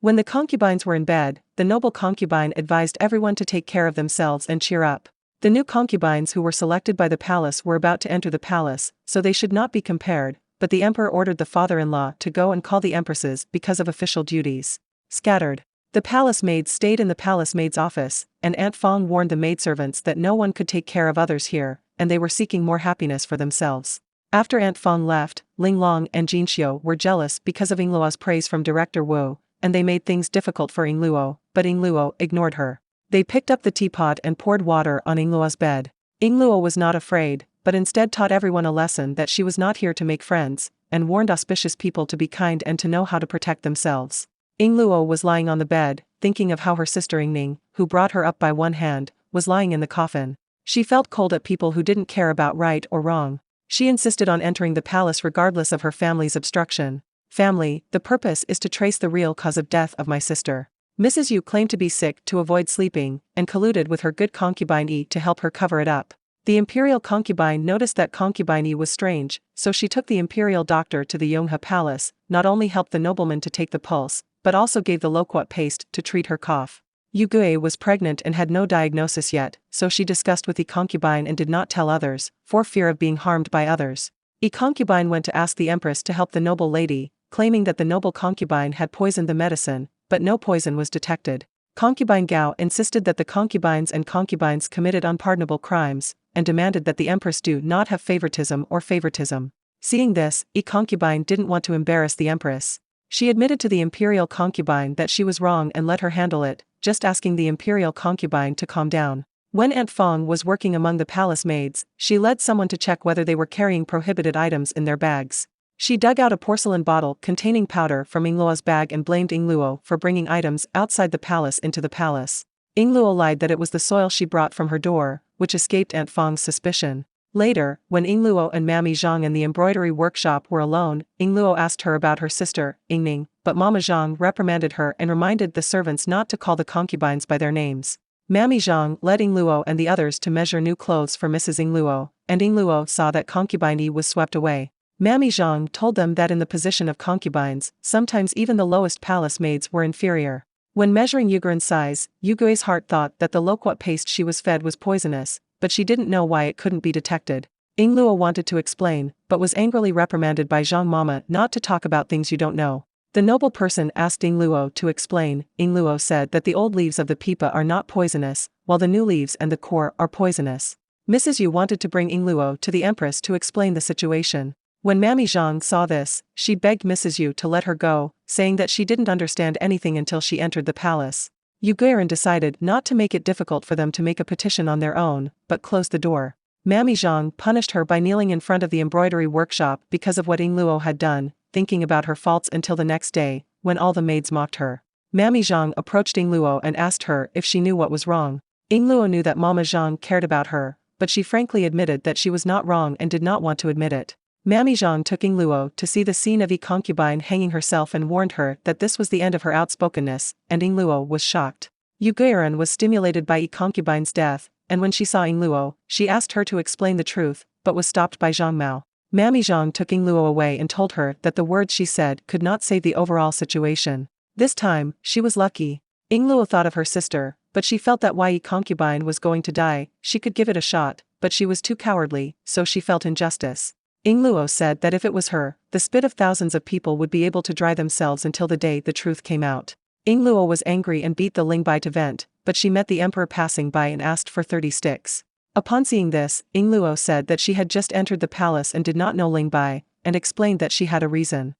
When the concubines were in bed, the noble concubine advised everyone to take care of themselves and cheer up. The new concubines who were selected by the palace were about to enter the palace, so they should not be compared, but the emperor ordered the father-in-law to go and call the empresses because of official duties. Scattered. The palace maids stayed in the palace maid's office, and Aunt Fong warned the maidservants that no one could take care of others here, and they were seeking more happiness for themselves. After Aunt Fong left, Ling Long and Jinxiu were jealous because of Yingluo's praise from Director Wu, and they made things difficult for Yingluo, but Yingluo ignored her. They picked up the teapot and poured water on Yingluo's bed. Yingluo was not afraid, but instead taught everyone a lesson that she was not here to make friends, and warned auspicious people to be kind and to know how to protect themselves. Yingluo was lying on the bed, thinking of how her sister Yingning, who brought her up by one hand, was lying in the coffin. She felt cold at people who didn't care about right or wrong. She insisted on entering the palace regardless of her family's obstruction. Family, the purpose is to trace the real cause of death of my sister. Mrs. Yu claimed to be sick to avoid sleeping, and colluded with her good concubine Yi to help her cover it up. The imperial concubine noticed that concubine Yi was strange, so she took the imperial doctor to the Yanxi Palace, not only helped the nobleman to take the pulse, but also gave the loquat paste to treat her cough. Yu Gui was pregnant and had no diagnosis yet, so she discussed with the concubine and did not tell others, for fear of being harmed by others. The concubine went to ask the empress to help the noble lady, claiming that the noble concubine had poisoned the medicine, but no poison was detected. Concubine Gao insisted that the concubines and concubines committed unpardonable crimes, and demanded that the empress do not have favoritism or favoritism. Seeing this, the concubine didn't want to embarrass the empress. She admitted to the imperial concubine that she was wrong and let her handle it, just asking the imperial concubine to calm down. When Aunt Fong was working among the palace maids, she led someone to check whether they were carrying prohibited items in their bags. She dug out a porcelain bottle containing powder from Yingluo's bag and blamed Yingluo for bringing items outside the palace into the palace. Yingluo lied that it was the soil she brought from her door, which escaped Aunt Fong's suspicion. Later, when Yingluo and Mammy Zhang in the embroidery workshop were alone, Yingluo asked her about her sister, Yingning, but Mama Zhang reprimanded her and reminded the servants not to call the concubines by their names. Mammy Zhang led Yingluo and the others to measure new clothes for Mrs. Yingluo, and Yingluo saw that concubine Yi was swept away. Mammy Zhang told them that in the position of concubines, sometimes even the lowest palace maids were inferior. When measuring Yuguren's size, Yugui's heart thought that the loquat paste she was fed was poisonous, but she didn't know why it couldn't be detected. Yingluo wanted to explain, but was angrily reprimanded by Zhang Mama not to talk about things you don't know. The noble person asked Yingluo to explain. Yingluo said that the old leaves of the pipa are not poisonous, while the new leaves and the core are poisonous. Mrs. Yu wanted to bring Yingluo to the empress to explain the situation. When Mammy Zhang saw this, she begged Mrs. Yu to let her go, saying that she didn't understand anything until she entered the palace. Yu Guiren decided not to make it difficult for them to make a petition on their own, but closed the door. Mammy Zhang punished her by kneeling in front of the embroidery workshop because of what Yingluo had done, thinking about her faults until the next day, when all the maids mocked her. Mammy Zhang approached Yingluo and asked her if she knew what was wrong. Yingluo knew that Mama Zhang cared about her, but she frankly admitted that she was not wrong and did not want to admit it. Mammy Zhang took Yingluo to see the scene of a concubine hanging herself and warned her that this was the end of her outspokenness, and Yingluo was shocked. Yu Guiren was stimulated by a concubine's death, and when she saw Yingluo, she asked her to explain the truth, but was stopped by Zhang Mao. Mammy Zhang took Yingluo away and told her that the words she said could not save the overall situation. This time, she was lucky. Yingluo thought of her sister, but she felt that while a concubine was going to die, she could give it a shot, but she was too cowardly, so she felt injustice. Yingluo said that if it was her, the spit of thousands of people would be able to dry themselves until the day the truth came out. Yingluo was angry and beat the Lingbai to vent, but she met the emperor passing by and asked for 30 sticks. Upon seeing this, Yingluo said that she had just entered the palace and did not know Lingbai, and explained that she had a reason.